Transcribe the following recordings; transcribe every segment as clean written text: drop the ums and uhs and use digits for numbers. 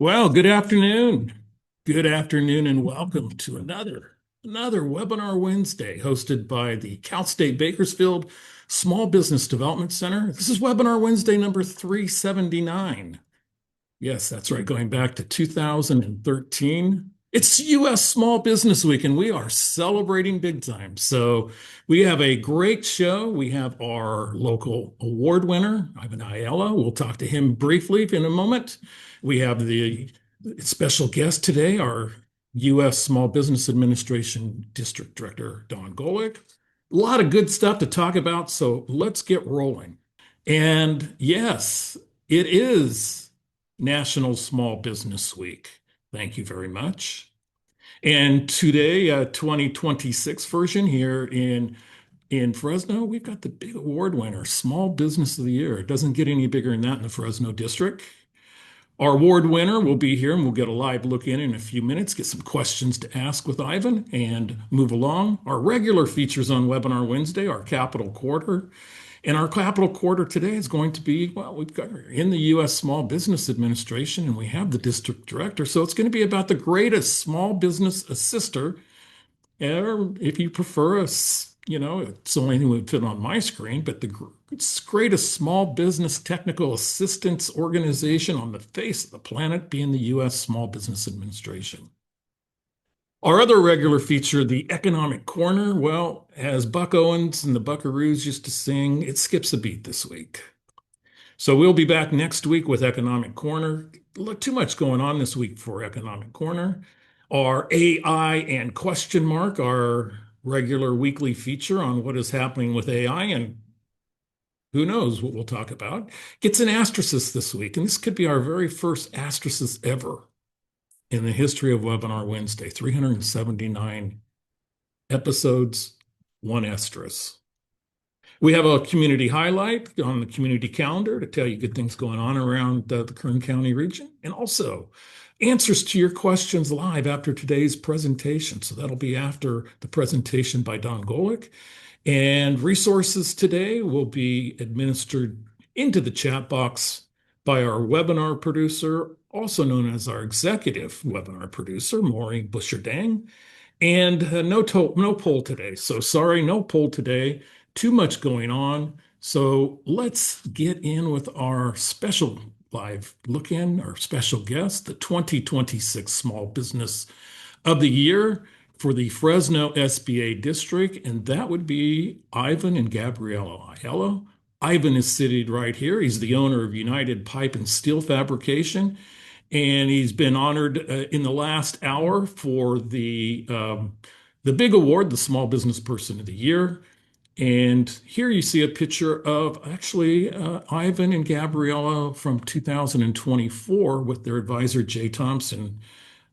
Well, good afternoon. Good afternoon and welcome to another Webinar Wednesday hosted by the Cal State Bakersfield Small Business Development Center. This is Webinar Wednesday number 379. Yes, that's right, going back to 2013. It's US Small Business Week and we are celebrating big time. So we have a great show. We have our local award winner, Ivan Ayala. We'll talk to him briefly in a moment. We have the special guest today, our US Small Business Administration District Director, Dawn Golik. A lot of good stuff to talk about, so let's get rolling. And yes, it is National Small Business Week. Thank you very much. And today, 2026 version here in Fresno, we've got the big award winner, Small Business of the Year. It doesn't get any bigger than that in the Fresno district. Our award winner will be here and we'll get a live look in a few minutes, get some questions to ask with Ivan and move along. Our regular features on Webinar Wednesday, our Capital Quarter. And our Capital Quarter today is going to be, well, we've got in the U.S. Small Business Administration and we have the district director. So it's going to be about the greatest small business assister, or if you prefer, it's only anything would fit on my screen, but the greatest small business technical assistance organization on the face of the planet being the U.S. Small Business Administration. Our other regular feature, the Economic Corner, well, as Buck Owens and the Buckaroos used to sing, it skips a beat this week. So we'll be back next week with Economic Corner. Look, too much going on this week for Economic Corner. Our AI and question mark, our regular weekly feature on what is happening with AI and who knows what we'll talk about, gets an asterisk this week. And this could be our very first asterisk ever in the history of Webinar Wednesday. 379 episodes, one asterisk. We have a community highlight on the community calendar to tell you good things going on around the Kern County region, and also answers to your questions live after today's presentation. So that'll be after the presentation by Dawn Golik. And resources today will be administered into the chat box by our webinar producer, also known as our executive webinar producer, Maureen Busher-Dang. And no poll today. So sorry, no poll today. Too much going on. So let's get in with our special live look in, our special guest, the 2026 Small Business of the Year for the Fresno SBA district, and that would be Ivan and Gabriella Ayala. Ivan is seated right here. He's the owner of United Pipe and Steel Fabrication, and he's been honored in the last hour for the big award, the Small Business Person of the Year. And here you see a picture of actually Ivan and Gabriella from 2024 with their advisor, Jay Thompson,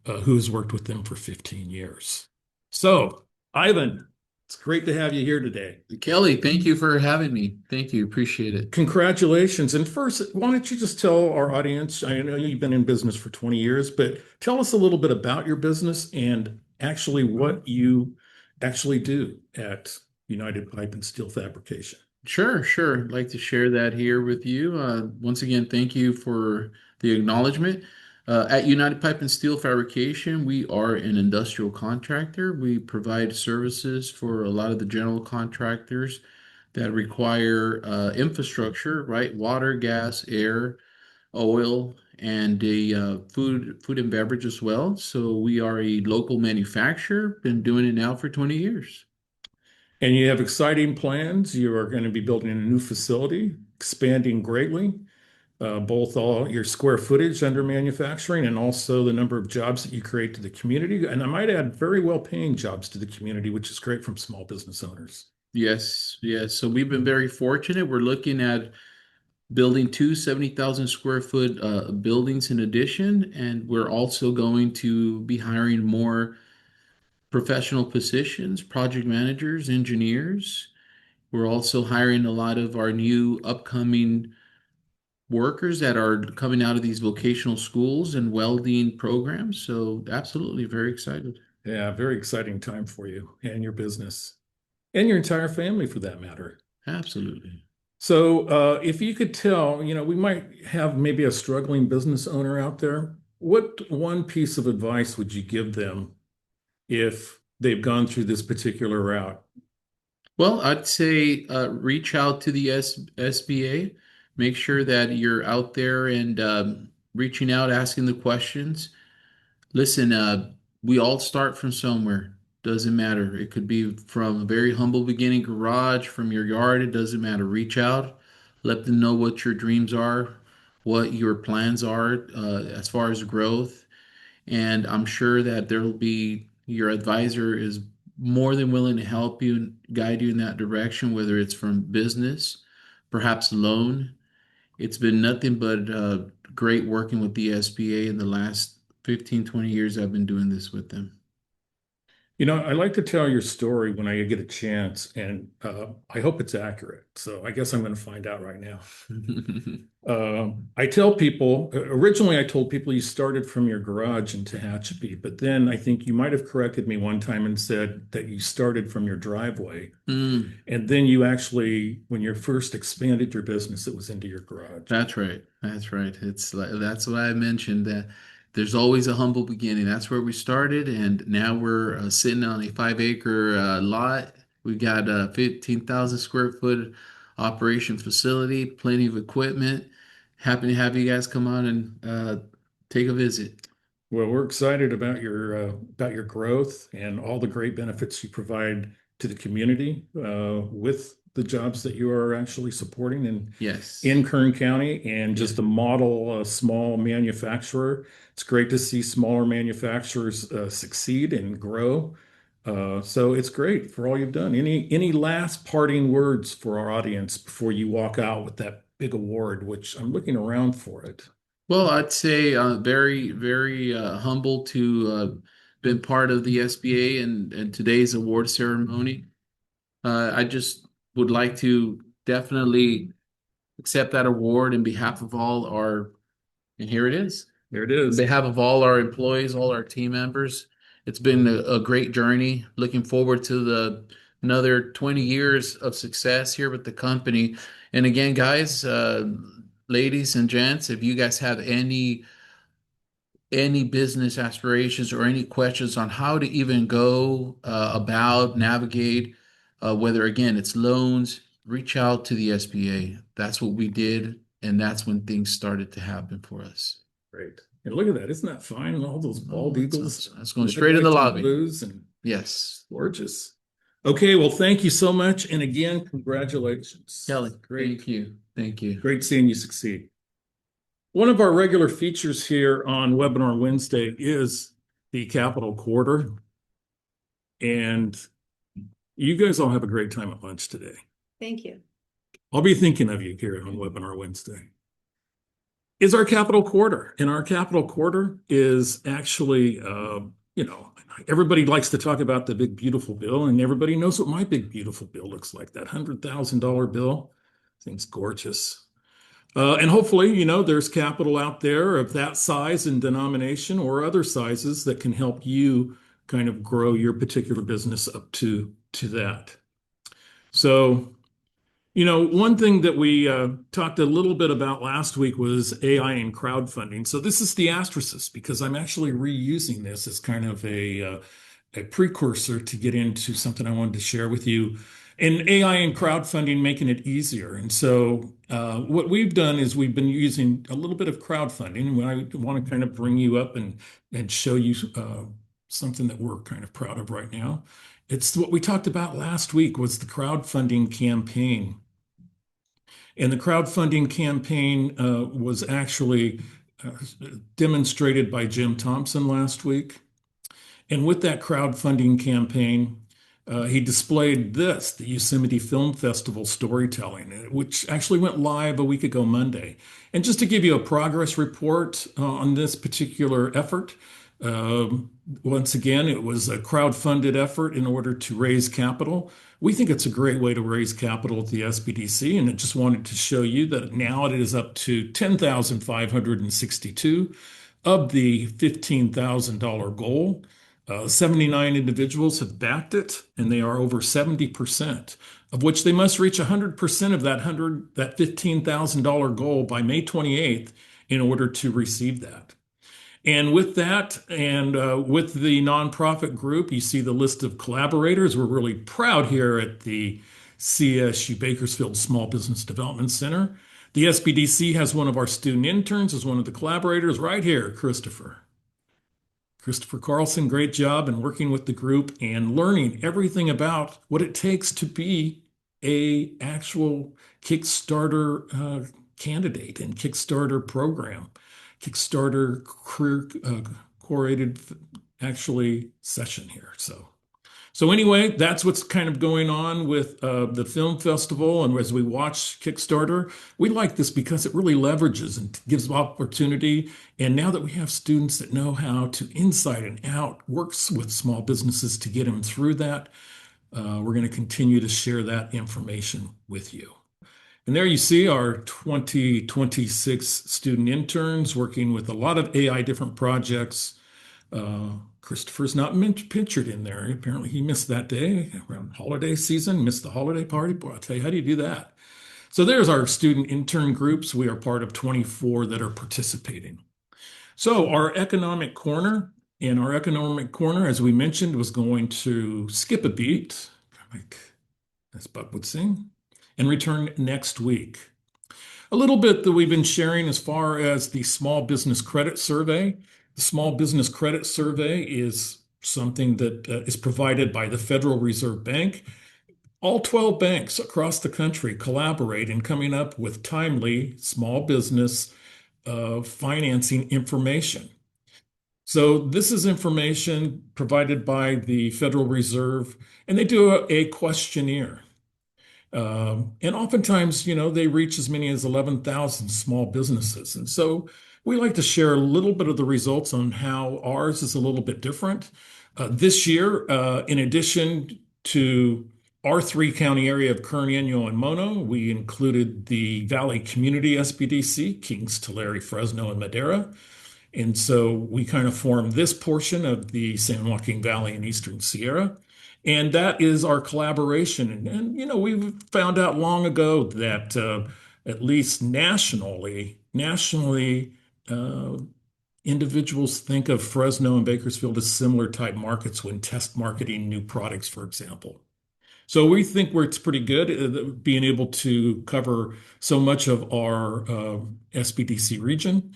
who has worked with them for 15 years. So, Ivan, it's great to have you here today. Kelly, thank you for having me. Thank you. Appreciate it. Congratulations. And first, why don't you just tell our audience, I know you've been in business for 20 years, but tell us a little bit about your business and actually what you actually do at United Pipe and Steel Fabrication. Sure. I'd like to share that here with you. Once again, thank you for the acknowledgement. At United Pipe and Steel Fabrication, we are an industrial contractor. We provide services for a lot of the general contractors that require infrastructure, right? Water, gas, air, oil, and food and beverage as well. So we are a local manufacturer, been doing it now for 20 years. And you have exciting plans. You are going to be building a new facility, expanding greatly, both all your square footage under manufacturing and also the number of jobs that you create to the community. And I might add very well-paying jobs to the community, which is great from small business owners. Yes. So we've been very fortunate. We're looking at building two 70,000 square foot buildings in addition, and we're also going to be hiring more professional positions, project managers, engineers. We're also hiring a lot of our new upcoming workers that are coming out of these vocational schools and welding programs. So absolutely very excited. Yeah, very exciting time for you and your business and your entire family for that matter. Absolutely. So if you could tell, we might have maybe a struggling business owner out there. what one piece of advice would you give them if they've gone through this particular route? Well, I'd say reach out to the SBA. Make sure that you're out there and reaching out, asking the questions. Listen, we all start from somewhere. Doesn't matter. It could be from a very humble beginning garage, from your yard. It doesn't matter. Reach out, let them know what your dreams are, what your plans are as far as growth. And I'm sure that there'll be your advisor is more than willing to help you and guide you in that direction, whether it's from business, perhaps loan. It's been nothing but great working with the SBA in the last 15, 20 years I've been doing this with them. I like to tell your story when I get a chance, and I hope it's accurate. So I guess I'm going to find out right now. I tell people, originally I told people you started from your garage in Tehachapi, but then I think you might have corrected me one time and said that you started from your driveway. Mm, And then you actually, when you first expanded your business, it was into your garage. that's right. That's right. It's like that's what I mentioned that there's always a humble beginning. That's where we started, and now we're sitting on a 5 acre lot. We got a 15,000 square foot operation facility, plenty of equipment. Happy to have you guys come on and take a visit. Well, we're excited about your growth and all the great benefits you provide to the community with the jobs that you are actually supporting in Yes. Kern County, and Yeah. just a model small manufacturer. It's great to see smaller manufacturers succeed and grow. So it's great for all you've done. Any last parting words for our audience before you walk out with that big award, which I'm looking around for it. Well, I'd say very, very humble to been part of the SBA and today's award ceremony. I just would like to definitely accept that award in behalf of all our, and here it is, There it on is. behalf of all our employees, all our team members. It's been a great journey. Looking forward to the another 20 years of success here with the company. And again, guys, ladies and gents, if you guys have any business aspirations or any questions on how to even go about navigate, whether again it's loans, reach out to the SBA. That's what we did, and that's when things started to happen for us. Great. And look at that. Isn't that fine? All those bald Oh, eagles, that's going red, straight in the white, and lobby. blues, and Yes, gorgeous. Okay, well, thank you so much. And again, congratulations. Kelly. Great, Thank you. Thank you. great seeing you succeed. One of our regular features here on Webinar Wednesday is the Capital Quarter. And you guys all have a great time at lunch today. Thank you. I'll be thinking of you here on Webinar Wednesday. Is our Capital Quarter. And our Capital Quarter is actually, everybody likes to talk about the big, beautiful bill, and everybody knows what my big, beautiful bill looks like. That $100,000 bill. Thing's gorgeous. And hopefully, there's capital out there of that size and denomination or other sizes that can help you kind of grow your particular business up to that. So, one thing that we talked a little bit about last week was AI and crowdfunding. So this is the asterisk because I'm actually reusing this as kind of a precursor to get into something I wanted to share with you. And AI and crowdfunding making it easier. And so what we've done is we've been using a little bit of crowdfunding. And I want to kind of bring you up and show you something that we're kind of proud of right now. It's what we talked about last week was the crowdfunding campaign. And the crowdfunding campaign was actually demonstrated by Jim Thompson last week. And with that crowdfunding campaign, he displayed the Yosemite Film Festival storytelling, which actually went live a week ago Monday. And just to give you a progress report on this particular effort, once again, it was a crowdfunded effort in order to raise capital. We think it's a great way to raise capital at the SBDC, and I just wanted to show you that now it is up to 10,562 of the $15,000 goal. 79 individuals have backed it, and they are over 70%, of which they must reach 100% of that $15,000 goal by May 28th in order to receive that. And with that, and with the nonprofit group, you see the list of collaborators. We're really proud here at the CSU Bakersfield Small Business Development Center. The SBDC has one of our student interns as one of the collaborators right here, Christopher. Christopher Carlson, great job in working with the group and learning everything about what it takes to be a actual Kickstarter candidate and Kickstarter program, Kickstarter career curated actually session here. So anyway, that's what's kind of going on with the film festival. And as we watch Kickstarter, we like this because it really leverages and gives opportunity. And now that we have students that know how to inside and out works with small businesses to get them through that, we're going to continue to share that information with you. And there you see our 2026 student interns working with a lot of AI different projects. Christopher's not pictured in there. Apparently he missed that day around holiday season, missed the holiday party. Boy, I'll tell you, how do you do that? So there's our student intern groups. We are part of 24 that are participating. So our economic corner, as we mentioned, was going to skip a beat, like as Buck would sing, and return next week. A little bit that we've been sharing as far as the Small Business Credit Survey. The Small Business Credit Survey is something that is provided by the Federal Reserve Bank. All 12 banks across the country collaborate in coming up with timely small business financing information. So this is information provided by the Federal Reserve, and they do a questionnaire. And oftentimes, they reach as many as 11,000 small businesses. And so we like to share a little bit of the results on how ours is a little bit different. This year, in addition to our three-county area of Kern, Inyo, and Mono, we included the Valley Community SBDC, Kings, Tulare, Fresno, and Madera. And so we kind of form this portion of the San Joaquin Valley and Eastern Sierra. And that is our collaboration. And we've found out long ago that at least nationally, individuals think of Fresno and Bakersfield as similar type markets when test marketing new products, for example. So we think it's pretty good being able to cover so much of our SBDC region.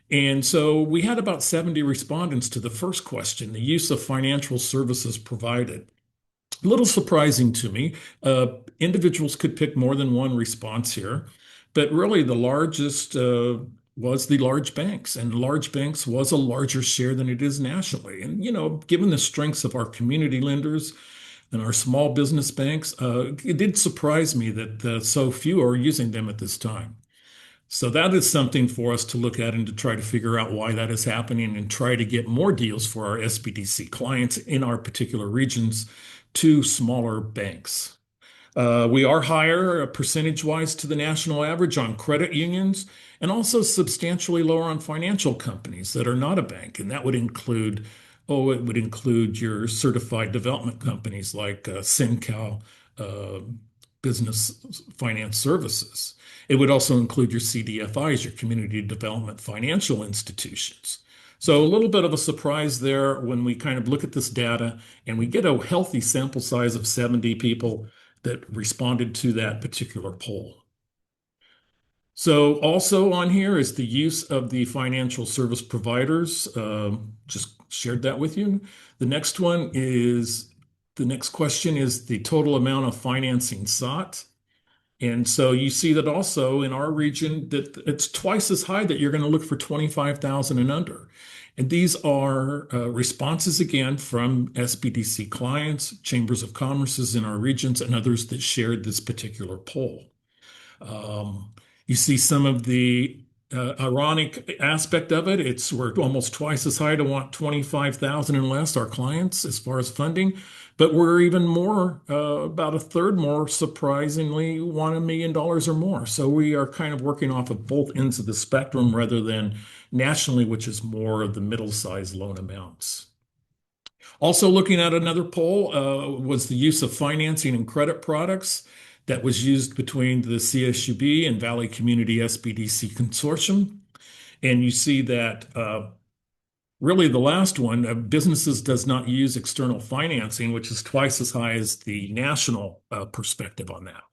And so we had about 70 respondents to the first question, the use of financial services provided. A little surprising to me. Individuals could pick more than one response here, but really the largest was the large banks, and large banks was a larger share than it is nationally. And, given the strengths of our community lenders and our small business banks, it did surprise me that so few are using them at this time. So that is something for us to look at and to try to figure out why that is happening and try to get more deals for our SBDC clients in our particular regions to smaller banks. We are higher percentage-wise to the national average on credit unions and also substantially lower on financial companies that are not a bank. And that would include, your certified development companies like SynCal Business Finance Services. It would also include your CDFIs, your community development financial institutions. So a little bit of a surprise there when we kind of look at this data and we get a healthy sample size of 70 people that responded to that particular poll. So also on here is the use of the financial service providers. Just shared that with you. The next question is the total amount of financing sought. And so you see that also in our region that it's twice as high that you're going to look for 25,000 and under. And these are responses again from SBDC clients, chambers of commerces in our regions, and others that shared this particular poll. You see some of the ironic aspect of it. We're almost twice as high to want 25,000 and less, our clients, as far as funding, but we're even more, about a third more, surprisingly, want $1 million or more. So we are kind of working off of both ends of the spectrum rather than nationally, which is more of the middle-sized loan amounts. Also looking at another poll was the use of financing and credit products that was used between the CSUB and Valley Community SBDC Consortium. And you see that really the last one, businesses does not use external financing, which is twice as high as the national perspective on that.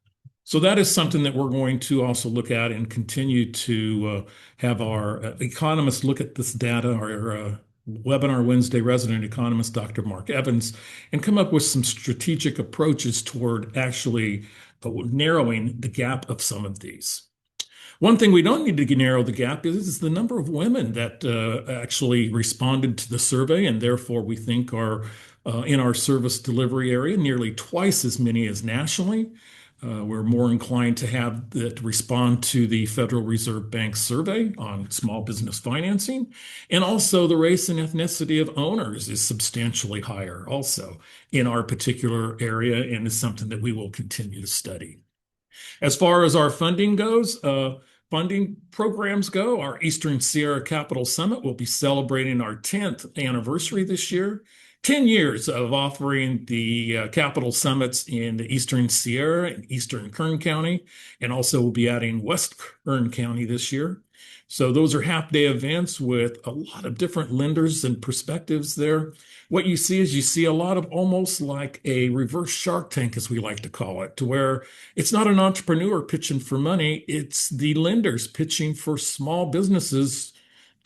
So that is something that we're going to also look at and continue to have our economists look at this data, our Webinar Wednesday resident economist, Dr. Mark Evans, and come up with some strategic approaches toward actually narrowing the gap of some of these. One thing we don't need to narrow the gap is the number of women that actually responded to the survey, and therefore we think are in our service delivery area, nearly twice as many as nationally. We're more inclined to have that respond to the Federal Reserve Bank survey on small business financing. And also the race and ethnicity of owners is substantially higher also in our particular area, and is something that we will continue to study. As far as our funding goes, funding programs go, our Eastern Sierra Capital Summit will be celebrating our 10th anniversary this year. 10 years of offering the capital summits in the Eastern Sierra and Eastern Kern County, and also we'll be adding West Kern County this year. So those are half-day events with a lot of different lenders and perspectives there. What you see is you see a lot of almost like a reverse Shark Tank, as we like to call it, to where it's not an entrepreneur pitching for money, it's the lenders pitching for small businesses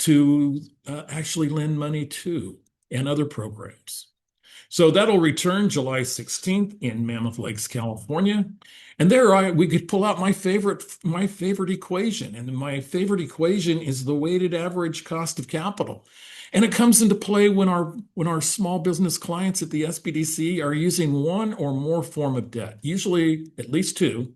to actually lend money to, and other programs. So that'll return July 16th in Mammoth Lakes, California. And there we could pull out my favorite equation. And my favorite equation is the weighted average cost of capital. And it comes into play when our small business clients at the SBDC are using one or more form of debt, usually at least two,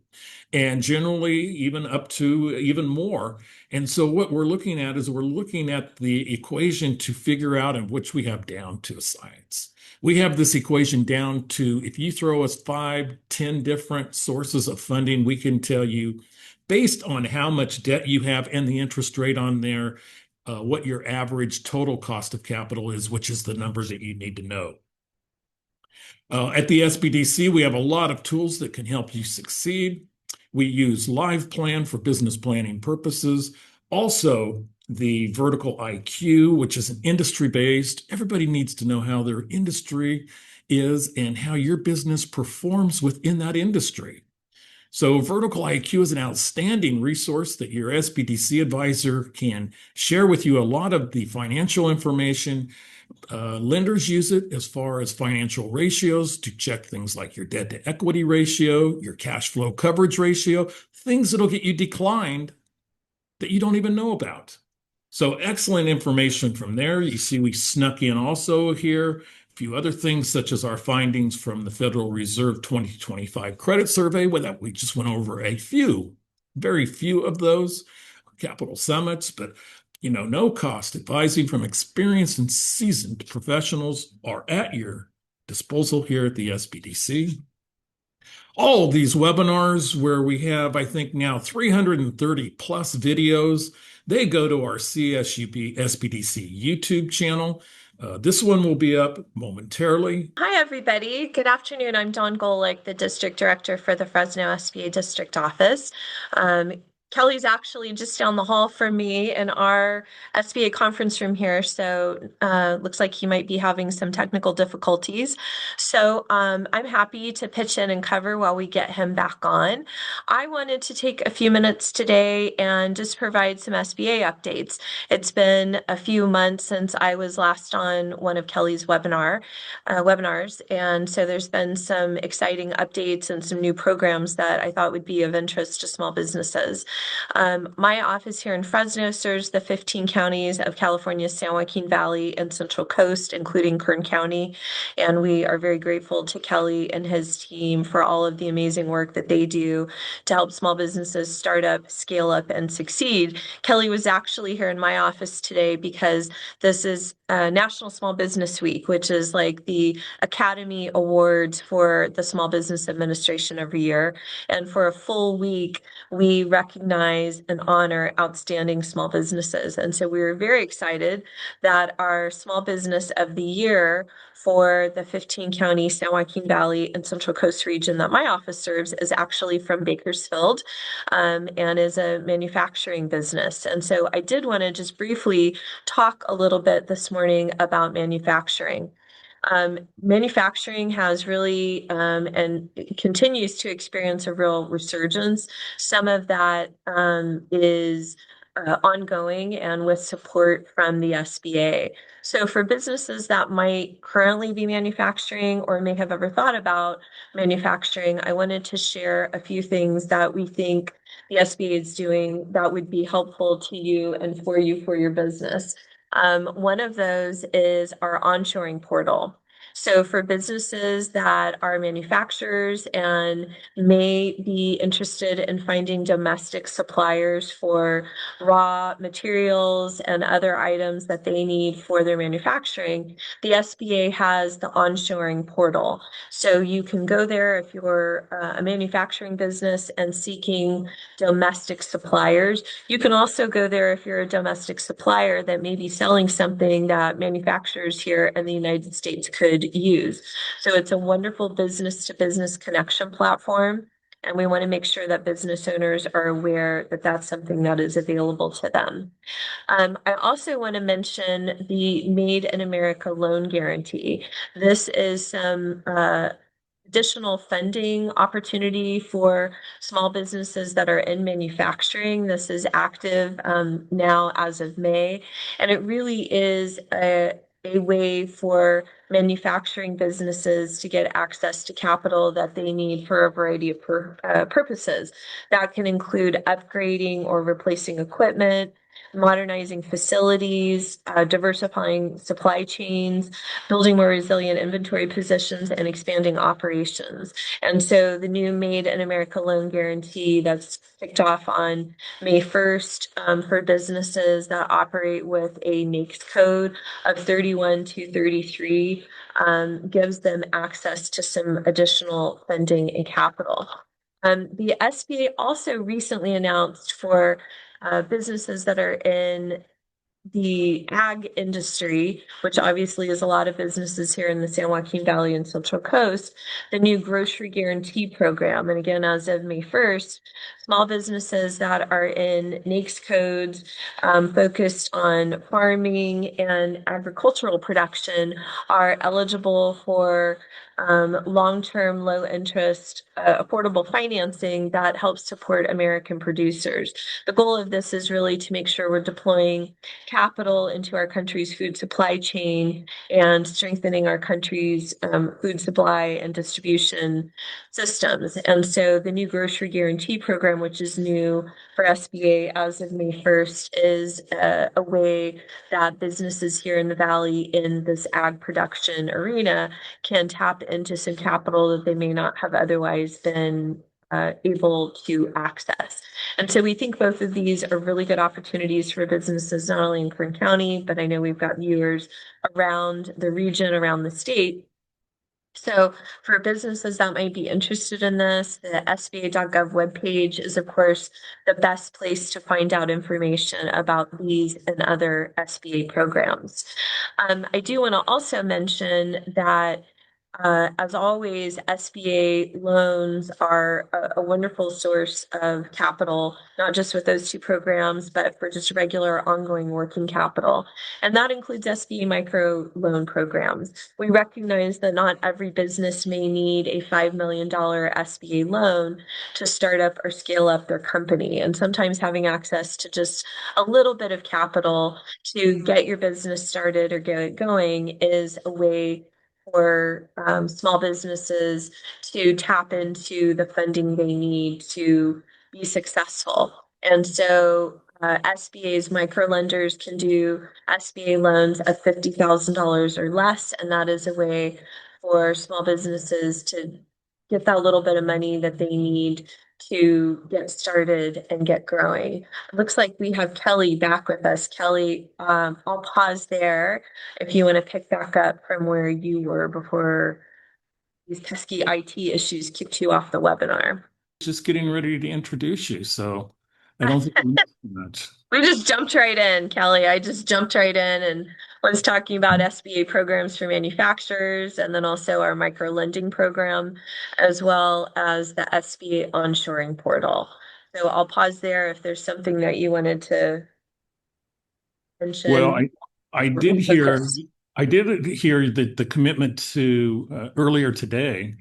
and generally even up to even more. And so what we're looking at is we're looking at the equation to figure out, in which we have down to a science. We have this equation down to, if you throw us 5, 10 different sources of funding, we can tell you, based on how much debt you have and the interest rate on there, what your average total cost of capital is, which is the number that you need to know. At the SBDC, we have a lot of tools that can help you succeed. We use LivePlan for business planning purposes. Also, the Vertical IQ, which is an industry-based. Everybody needs to know how their industry is and how your business performs within that industry. So Vertical IQ is an outstanding resource that your SBDC advisor can share with you a lot of the financial information. Lenders use it as far as financial ratios to check things like your debt to equity ratio, your cash flow coverage ratio, things that'll get you declined that you don't even know about. So excellent information from there. You see we snuck in also here a few other things, such as our findings from the Federal Reserve 2025 credit survey, where that we just went over very few of those capital summits, but no cost advising from experienced and seasoned professionals are at your disposal here at the SBDC. All of these webinars, where we have, I think now 330 plus videos, they go to our CSUB SBDC YouTube channel. This one will be up momentarily. Hi, everybody. Good afternoon. I'm Dawn Golik, the District Director for the Fresno SBA District Office. Kelly's actually just down the hall from me in our SBA conference room here, so looks like he might be having some technical difficulties. So I'm happy to pitch in and cover while we get him back on. I wanted to take a few minutes today and just provide some SBA updates. It's been a few months since I was last on one of Kelly's webinars, and so there's been some exciting updates and some new programs that I thought would be of interest to small businesses. My office here in Fresno serves the 15 counties of California's San Joaquin Valley and Central Coast, including Kern County. And we are very grateful to Kelly and his team for all of the amazing work that they do to help small businesses start up, scale up, and succeed. Kelly was actually here in my office today because this is National Small Business Week, which is like the Academy Awards for the Small Business Administration every year. And for a full week, we recognize recognize and honor outstanding small businesses. And so we were very excited that our Small Business of the Year for the 15 county San Joaquin Valley and Central Coast region that my office serves is actually from Bakersfield, and is a manufacturing business. And so I did want to just briefly talk a little bit this morning about manufacturing. Manufacturing has really and continues to experience a real resurgence. Some of that is ongoing and with support from the SBA. So for businesses that might currently be manufacturing or may have ever thought about manufacturing, I wanted to share a few things that we think the SBA is doing that would be helpful to you and for you for your business. One of those is our onshoring portal. So for businesses that are manufacturers and may be interested in finding domestic suppliers for raw materials and other items that they need for their manufacturing, the SBA has the onshoring portal. So you can go there if you're a manufacturing business and seeking domestic suppliers. You can also go there if you're a domestic supplier that may be selling something that manufacturers here in the United States could use. So it's a wonderful business to business connection platform. And we want to make sure that business owners are aware that that's something that is available to them. I also want to mention the Made in America Loan Guarantee. This is some additional funding opportunity for small businesses that are in manufacturing. This is active now as of May, and it really is a way for manufacturing businesses to get access to capital that they need for a variety of purposes. That can include upgrading or replacing equipment, modernizing facilities, diversifying supply chains, building more resilient inventory positions, and expanding operations. And so the new Made in America Loan Guarantee that's kicked off on May 1st for businesses that operate with a NAICS code of 31233 gives them access to some additional funding and capital. The SBA also recently announced for businesses that are in the ag industry, which obviously is a lot of businesses here in the San Joaquin Valley and Central Coast, the new grocery guarantee program. And again, as of May 1st, small businesses that are in NAICS codes focused on farming and agricultural production are eligible for long-term, low-interest, affordable financing that helps support American producers. The goal of this is really to make sure we're deploying capital into our country's food supply chain and strengthening our country's food supply and distribution systems. And so the new grocery guarantee program, which is new for SBA as of May 1st, is a way that businesses here in the Valley in this ag production arena can tap into some capital that they may not have otherwise been able to access. And so we think both of these are really good opportunities for businesses, not only in Kern County, but I know we've got viewers around the region, around the state. So for businesses that might be interested in this, the SBA.gov webpage is, of course, the best place to find out information about these and other SBA programs. I do want to also mention that as always, SBA loans are a wonderful source of capital, not just with those two programs, but for just regular ongoing working capital. And that includes SBA Microloan Programs. We recognize that not every business may need a $5 million SBA loan to start up or scale up their company. And sometimes having access to just a little bit of capital to get your business started or get it going is a way for small businesses to tap into the funding they need to be successful. And so SBA's microlenders can do SBA loans of $50,000 or less, and that is a way for small businesses to get that little bit of money that they need to get started and get growing. It looks like we have Kelly back with us. Kelly, I'll pause there if you want to pick back up from where you were before these pesky IT issues kicked you off the webinar. Just getting ready to introduce you. So I don't think we missed much. We just jumped right in, Kelly. I just jumped right in and was talking about SBA programs for manufacturers and then also our micro lending program, as well as the SBA Onshoring Portal. So I'll pause there if there's something that you wanted to mention. Well, I did hear that the commitment to earlier today.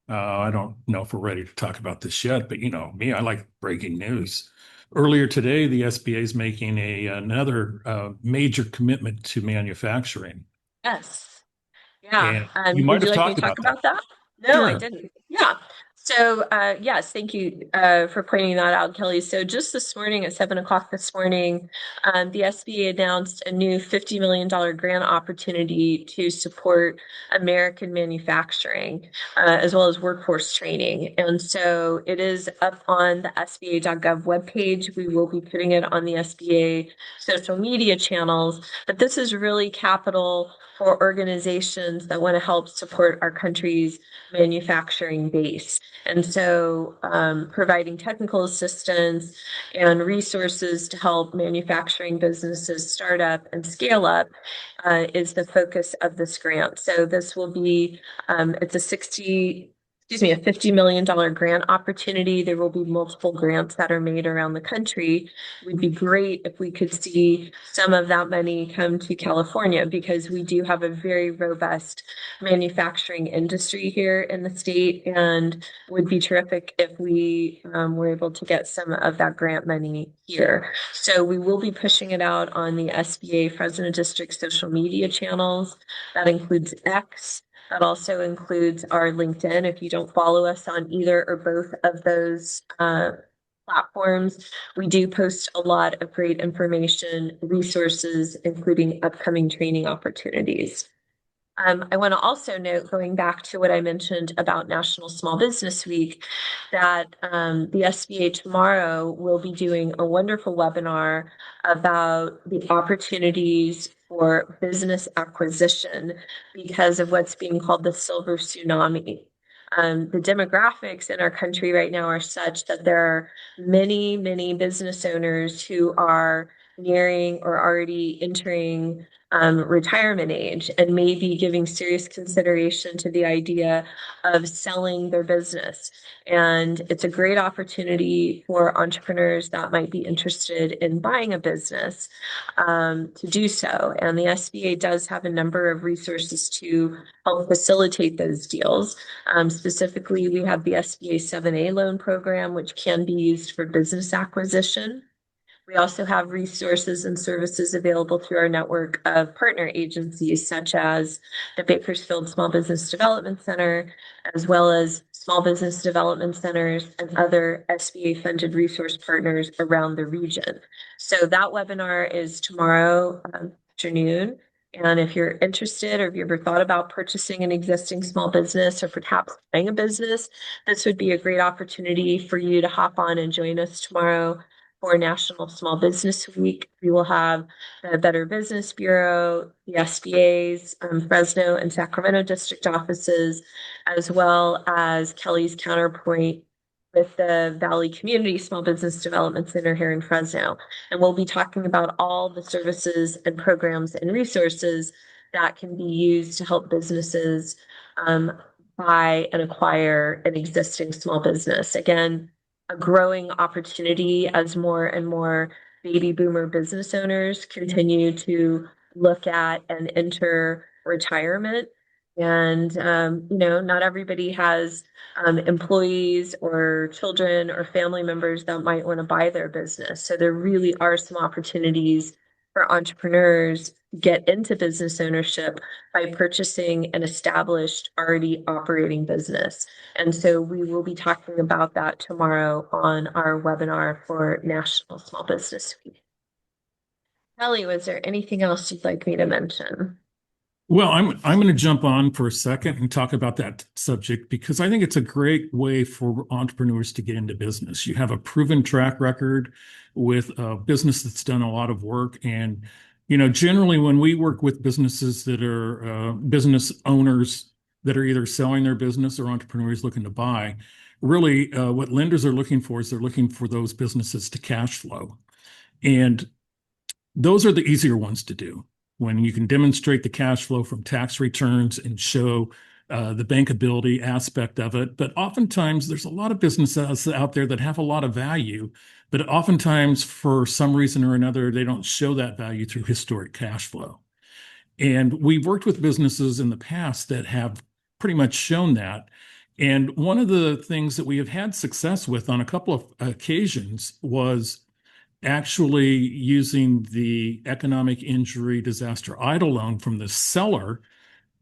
I don't know if we're ready to talk about this yet, but you know me, I like breaking news. Earlier today, the SBA is making another major commitment to manufacturing, Yes. Yeah. and you might Would you have like me talked to talk about that. about that? No, I Sure. didn't. Yeah. So, yes, thank you for pointing that out, Kelly. So just this morning at 7 o'clock this morning, the SBA announced a new $50 million grant opportunity to support American manufacturing, as well as workforce training. And so it is up on the SBA.gov webpage. We will be putting it on the SBA social media channels, but this is really capital for organizations that want to help support our country's manufacturing base. And so providing technical assistance and resources to help manufacturing businesses start up and scale up is the focus of this grant. So this will be, it's a $50 million grant opportunity. There will be multiple grants that are made around the country. It would be great if we could see some of that money come to California because we do have a very robust manufacturing industry here in the state and would be terrific if we were able to get some of that grant money here. So we will be pushing it out on the SBA Fresno District social media channels. That includes X. That also includes our LinkedIn. If you don't follow us on either or both of those platforms, we do post a lot of great information, resources, including upcoming training opportunities. I want to also note, going back to what I mentioned about National Small Business Week, that the SBA tomorrow will be doing a wonderful webinar about the opportunities for business acquisition because of what's being called the silver tsunami. The demographics in our country right now are such that there are many, many business owners who are nearing or already entering retirement age and maybe giving serious consideration to the idea of selling their business. And it's a great opportunity for entrepreneurs that might be interested in buying a business to do so. And the SBA does have a number of resources to help facilitate those deals. Specifically, we have the SBA 7A loan program, which can be used for business acquisition. We also have resources and services available through our network of partner agencies, such as the Bakersfield Small Business Development Center, as well as small business development centers and other SBA-funded resource partners around the region. So that webinar is tomorrow afternoon. And if you're interested or if you ever thought about purchasing an existing small business or perhaps buying a business, this would be a great opportunity for you to hop on and join us tomorrow for National Small Business Week. We will have the Better Business Bureau, the SBA's Fresno and Sacramento district offices, as well as Kelly's counterpoint with the Valley Community Small Business Development Center here in Fresno. And we'll be talking about all the services and programs and resources that can be used to help businesses buy and acquire an existing small business. Again, a growing opportunity as more and more baby boomer business owners continue to look at and enter retirement. And, not everybody has employees or children or family members that might want to buy their business. So there really are some opportunities for entrepreneurs to get into business ownership by purchasing an established, already operating business. And so we will be talking about that tomorrow on our webinar for National Small Business Week. Kelly, was there anything else you'd like me to mention? Well, I'm going to jump on for a second and talk about that subject because I think it's a great way for entrepreneurs to get into business. You have a proven track record with a business that's done a lot of work. And, generally when we work with businesses that are business owners that are either selling their business or entrepreneurs looking to buy, really what lenders are looking for is they're looking for those businesses to cash flow. And those are the easier ones to do when you can demonstrate the cash flow from tax returns and show the bankability aspect of it. But oftentimes there's a lot of businesses out there that have a lot of value, but oftentimes for some reason or another, they don't show that value through historic cash flow. And we've worked with businesses in the past that have pretty much shown that. And one of the things that we have had success with on a couple of occasions was actually using the economic injury disaster EIDL loan from the seller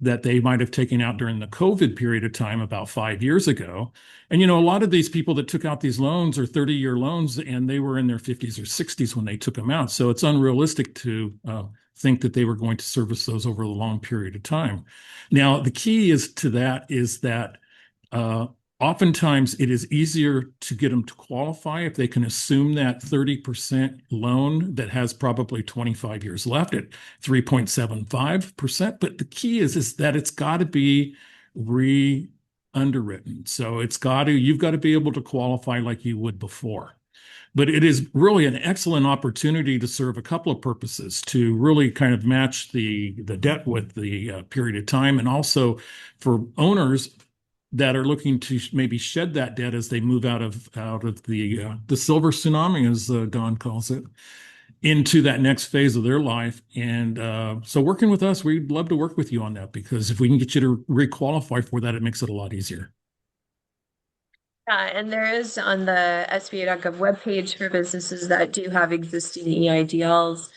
that they might have taken out during the COVID period of time about 5 years ago. And, a lot of these people that took out these loans are 30-year loans, and they were in their 50s or 60s when they took them out. So it's unrealistic to think that they were going to service those over a long period of time. Now, the key is that oftentimes it is easier to get them to qualify if they can assume that 30% loan that has probably 25 years left at 3.75%. But the key is that it's got to be re-underwritten. So you've got to be able to qualify like you would before. But it is really an excellent opportunity to serve a couple of purposes, to really kind of match the debt with the period of time, and also for owners that are looking to maybe shed that debt as they move out of the silver tsunami, as Dawn calls it, into that next phase of their life. And so working with us, we'd love to work with you on that, because if we can get you to requalify for that, it makes it a lot easier. Yeah, and there is on the SBA.gov webpage for businesses that do have existing EIDLs.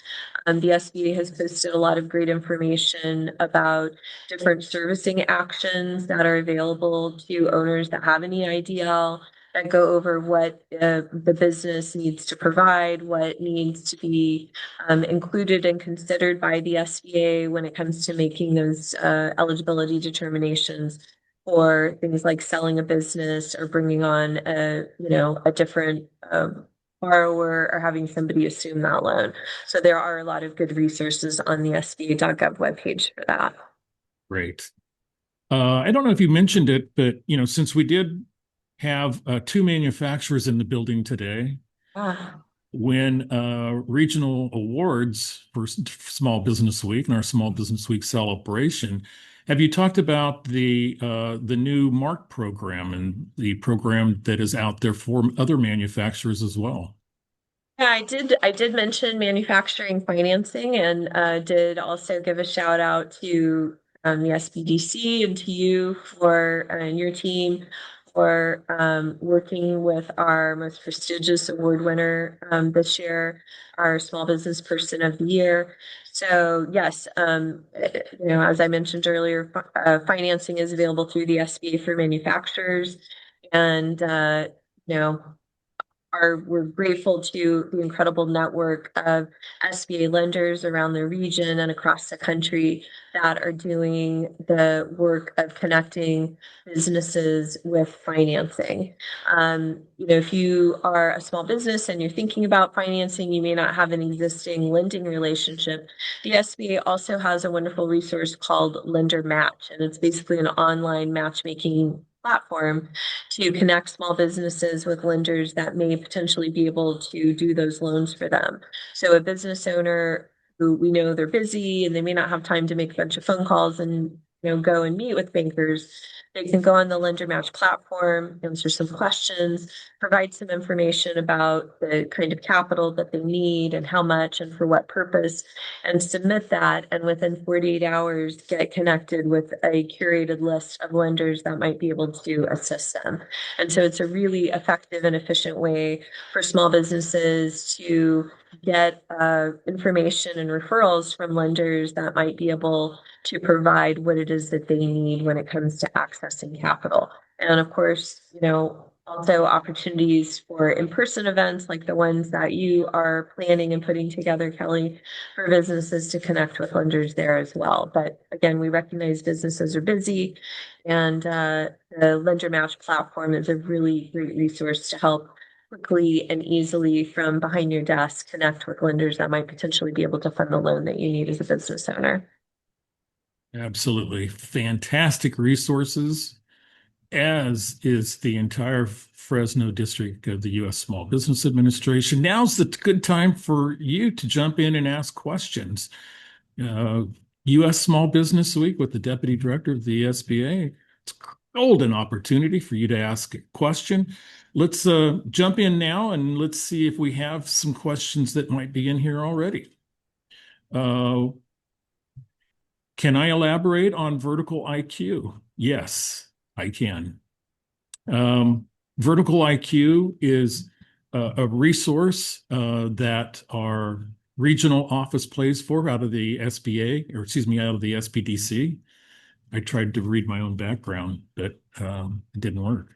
The SBA has posted a lot of great information about different servicing actions that are available to owners that have an EIDL, that go over what the business needs to provide, what needs to be included and considered by the SBA when it comes to making those eligibility determinations for things like selling a business or bringing on a different borrower, or having somebody assume that loan. So there are a lot of good resources on the SBA.gov webpage for that. Great. I don't know if you mentioned it, but since we did have two manufacturers in the building today, when regional awards for Small Business Week and our Small Business Week celebration, have you talked about the new MARC program and the program that is out there for other manufacturers as well? Yeah, I did mention manufacturing financing, and did also give a shout out to the SBDC and to you for your team for working with our most prestigious award winner this year, our Small Business Person of the Year. So yes, as I mentioned earlier, financing is available through the SBA for manufacturers, and we're grateful to the incredible network of SBA lenders around the region and across the country that are doing the work of connecting businesses with financing. If you are a small business and you're thinking about financing, you may not have an existing lending relationship. The SBA also has a wonderful resource called Lender Match, and it's basically an online matchmaking platform to connect small businesses with lenders that may potentially be able to do those loans for them. So a business owner who we know they're busy and they may not have time to make a bunch of phone calls and go and meet with bankers, they can go on the Lender Match platform, answer some questions, provide some information about the kind of capital that they need and how much and for what purpose, and submit that. And within 48 hours, get connected with a curated list of lenders that might be able to assist them. And so it's a really effective and efficient way for small businesses to get information and referrals from lenders that might be able to provide what it is that they need when it comes to accessing capital. And of course, also opportunities for in-person events like the ones that you are planning and putting together, Kelly, for businesses to connect with lenders there as well. But again, we recognize businesses are busy, and the Lender Match platform is a really great resource to help quickly and easily from behind your desk connect with lenders that might potentially be able to fund the loan that you need as a business owner. Absolutely. Fantastic resources. as is the entire Fresno district of the U.S. Small Business Administration. Now's the good time for you to jump in and ask questions. U.S. Small Business Week with the Deputy Director of the SBA. It's a golden opportunity for you to ask a question. Let's jump in now and let's see if we have some questions that might be in here already. Can I elaborate on vertical IQ? Yes, I can. Vertical IQ is a resource that our regional office plays for out of the SBA, or excuse me, out of the SBDC. I tried to read my own background, but it didn't work.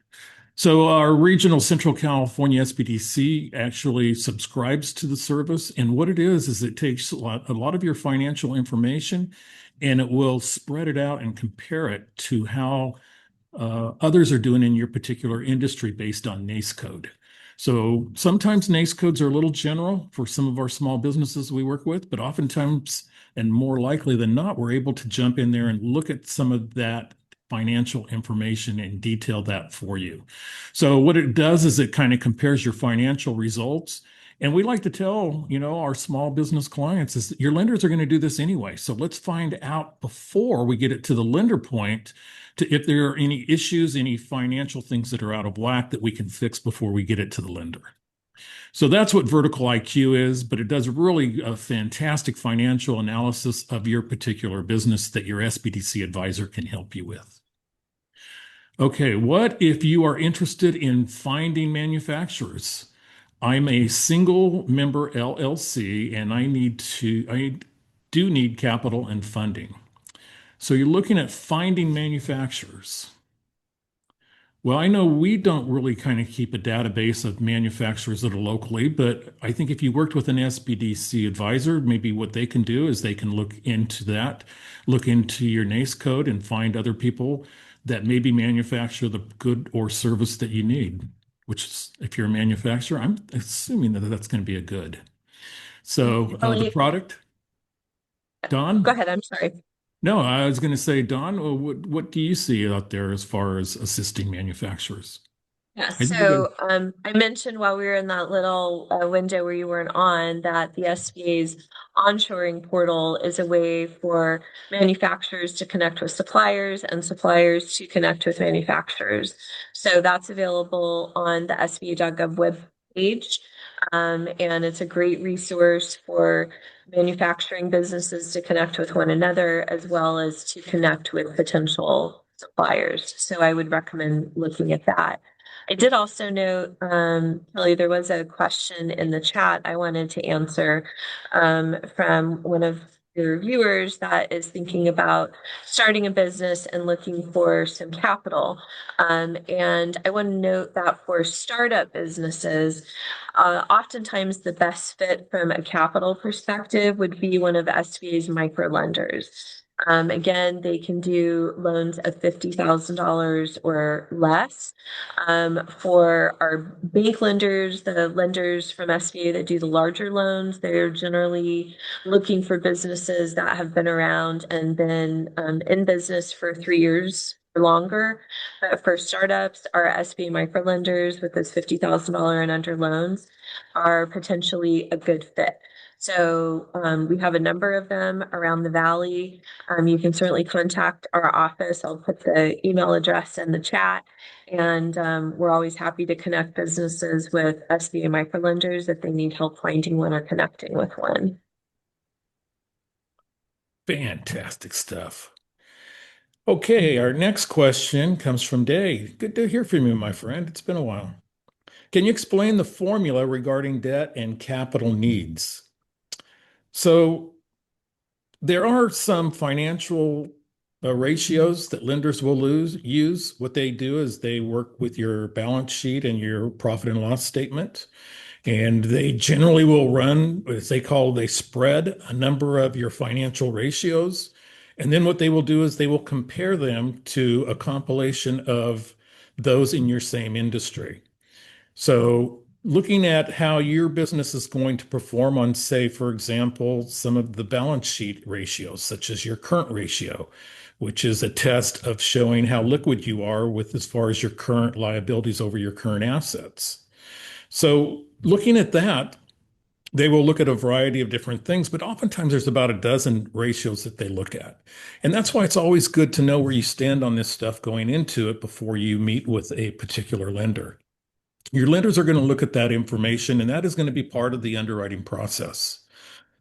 So our regional Central California SBDC actually subscribes to the service. And what it is it takes a lot of your financial information and it will spread it out and compare it to how others are doing in your particular industry based on NAICS code. So sometimes NAICS codes are a little general for some of our small businesses we work with, but oftentimes, and more likely than not, we're able to jump in there and look at some of that financial information and detail that for you. So what it does is it kind of compares your financial results. And we like to tell, our small business clients is that your lenders are going to do this anyway. So let's find out before we get it to the lender point to if there are any issues, any financial things that are out of whack that we can fix before we get it to the lender. So that's what vertical IQ is, but it does really a fantastic financial analysis of your particular business that your SBDC advisor can help you with. Okay, what if you are interested in finding manufacturers? I'm a single member LLC and I do need capital and funding. So you're looking at finding manufacturers. Well, I know we don't really kind of keep a database of manufacturers that are locally, but I think if you worked with an SBDC advisor, maybe what they can do is they can look into that, look into your NAICS code and find other people that maybe manufacture the good or service that you need, which is, if you're a manufacturer, I'm assuming that that's going to be a good. So the product, Dawn? Go ahead, I'm sorry. No, I was going to say, Dawn, what do you see out there as far as assisting manufacturers? Yeah, so I mentioned while we were in that little window where you weren't on that the SBA's onshoring portal is a way for manufacturers to connect with suppliers and suppliers to connect with manufacturers. So that's available on the SBA.gov web page. And it's a great resource for manufacturing businesses to connect with one another as well as to connect with potential suppliers. So I would recommend looking at that. I did also note, Kelly, there was a question in the chat I wanted to answer from one of your viewers that is thinking about starting a business and looking for some capital. And I want to note that for startup businesses, oftentimes the best fit from a capital perspective would be one of SBA's micro lenders. Again, they can do loans of $50,000 or less. For our bank lenders, the lenders from SBA that do the larger loans, they're generally looking for businesses that have been around and been in business for 3 years or longer. But for startups, our SBA micro lenders with those $50,000 and under loans are potentially a good fit. So we have a number of them around the valley. You can certainly contact our office. I'll put the email address in the chat. And we're always happy to connect businesses with SBA microlenders if they need help finding one or connecting with one. Fantastic stuff. Okay, our next question comes from Dave. Good to hear from you, my friend. It's been a while. Can you explain the formula regarding debt and capital needs? So there are some financial ratios that lenders will use. What they do is they work with your balance sheet and your profit and loss statement. And they generally will run, as they spread a number of your financial ratios. And then what they will do is they will compare them to a compilation of those in your same industry. So looking at how your business is going to perform on, say, for example, some of the balance sheet ratios, such as your current ratio, which is a test of showing how liquid you are with as far as your current liabilities over your current assets. So looking at that, they will look at a variety of different things, but oftentimes there's about a dozen ratios that they look at. And that's why it's always good to know where you stand on this stuff going into it before you meet with a particular lender. Your lenders are going to look at that information, and that is going to be part of the underwriting process.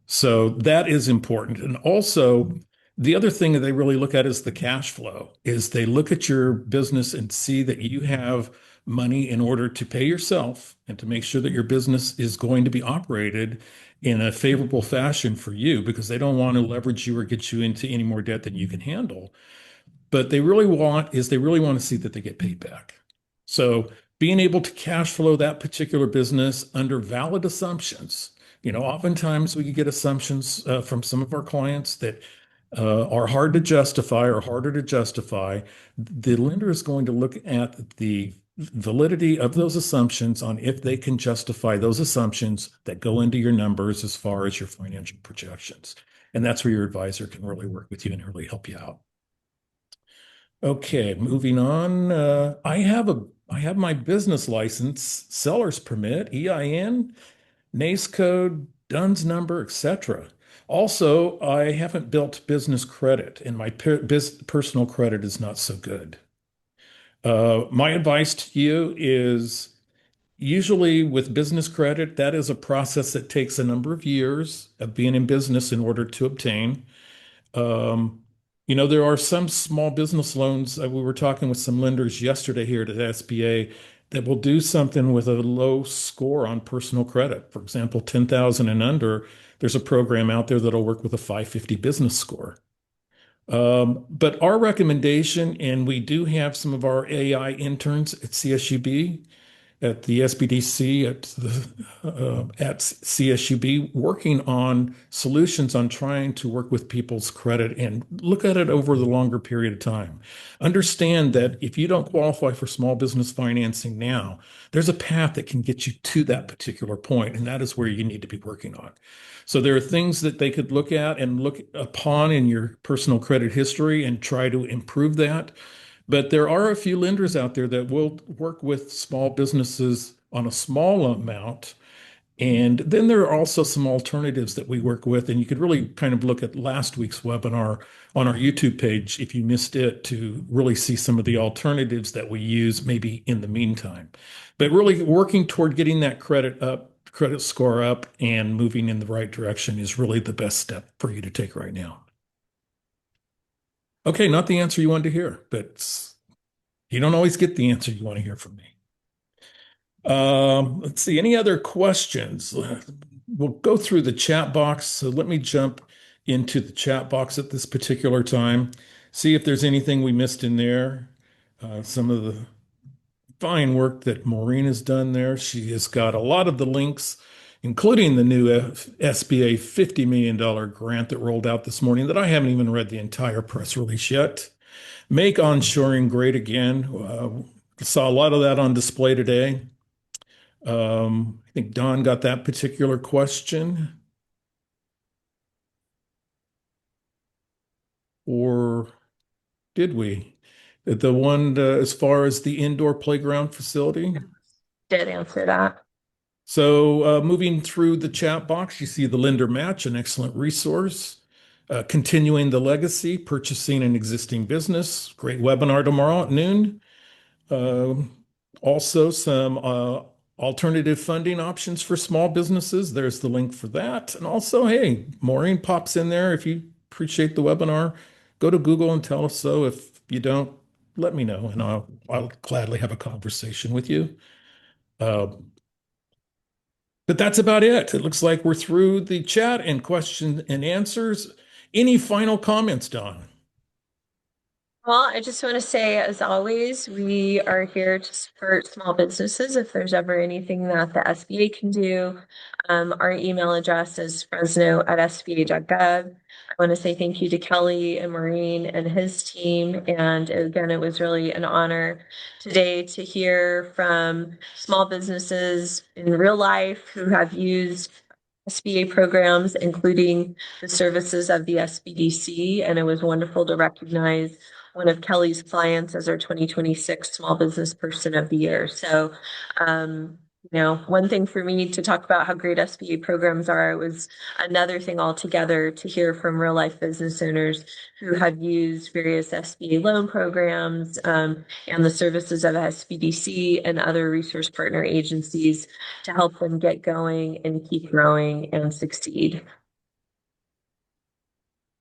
So that is important. And also, the other thing that they really look at is the cash flow, is they look at your business and see that you have money in order to pay yourself and to make sure that your business is going to be operated in a favorable fashion for you, because they don't want to leverage you or get you into any more debt than you can handle. But they really want to see that they get paid back. So being able to cash flow that particular business under valid assumptions. Oftentimes we can get assumptions from some of our clients that are hard to justify or harder to justify. The lender is going to look at the validity of those assumptions on if they can justify those assumptions that go into your numbers as far as your financial projections. And that's where your advisor can really work with you and really help you out. Okay, moving on. I have my business license, seller's permit, EIN, NACE code, DUNS number, etc. Also, I haven't built business credit, and my personal credit is not so good. My advice to you is usually with business credit, that is a process that takes a number of years of being in business in order to obtain. Um, there are some small business loans. We were talking with some lenders yesterday here at the SBA that will do something with a low score on personal credit. For example, 10,000 and under, there's a program out there that'll work with a 550 business score. But our recommendation, and we do have some of our AI interns at CSUB, at the SBDC, at CSUB, working on solutions on trying to work with people's credit and look at it over the longer period of time. Understand that if you don't qualify for small business financing now, there's a path that can get you to that particular point, and that is where you need to be working on. So there are things that they could look at and look upon in your personal credit history and try to improve that. But there are a few lenders out there that will work with small businesses on a small amount. And then there are also some alternatives that we work with. And you could really kind of look at last week's webinar on our YouTube page if you missed it, to really see some of the alternatives that we use maybe in the meantime. But really working toward getting that credit score up and moving in the right direction is really the best step for you to take right now. Okay, not the answer you wanted to hear, but you don't always get the answer you want to hear from me. Let's see, any other questions? We'll go through the chat box. So let me jump into the chat box at this particular time, see if there's anything we missed in there. Some of the fine work that Maureen has done there. She has got a lot of the links, including the new SBA $50 million grant that rolled out this morning that I haven't even read the entire press release yet. Make onshoring great again. Saw a lot of that on display today. I think Dawn got that particular question. Or did we? The one as far as the indoor playground facility? Did answer that. So moving through the chat box, you see the lender match, an excellent resource. Continuing the legacy, purchasing an existing business. Great webinar tomorrow at noon. Also some alternative funding options for small businesses. There's the link for that. And also, hey, Maureen pops in there. If you appreciate the webinar, go to Google and tell us so. If you don't, let me know, and I'll gladly have a conversation with you. But that's about it. It looks like we're through the chat and question and answers. Any final comments, Dawn? Well, I just want to say, as always, we are here to support small businesses. If there's ever anything that the SBA can do, our email address is fresno@sba.gov. I want to say thank you to Kelly and Maureen and his team. And again, it was really an honor today to hear from small businesses in real life who have used SBA programs, including the services of the SBDC. And it was wonderful to recognize one of Kelly's clients as our 2026 Small Business Person of the Year. So, one thing for me to talk about how great SBA programs are, it was another thing altogether to hear from real life business owners who have used various SBA loan programs and the services of SBDC and other resource partner agencies to help them get going and keep growing and succeed.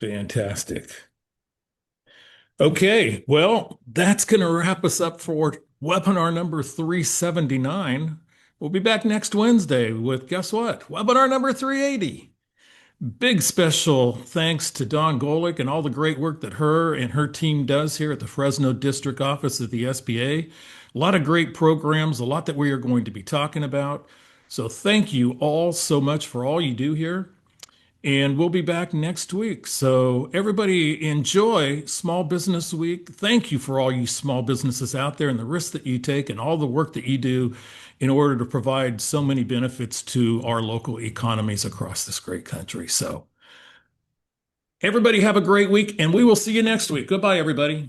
Fantastic. Okay, well, that's going to wrap us up for webinar number 379. We'll be back next Wednesday with, guess what? Webinar number 380. Big special thanks to Dawn Golik and all the great work that her and her team does here at the Fresno District Office of the SBA. A lot of great programs, a lot that we are going to be talking about. So thank you all so much for all you do here. And we'll be back next week. So everybody enjoy Small Business Week. Thank you for all you small businesses out there and the risks that you take and all the work that you do in order to provide so many benefits to our local economies across this great country. So everybody have a great week, and we will see you next week. Goodbye, everybody.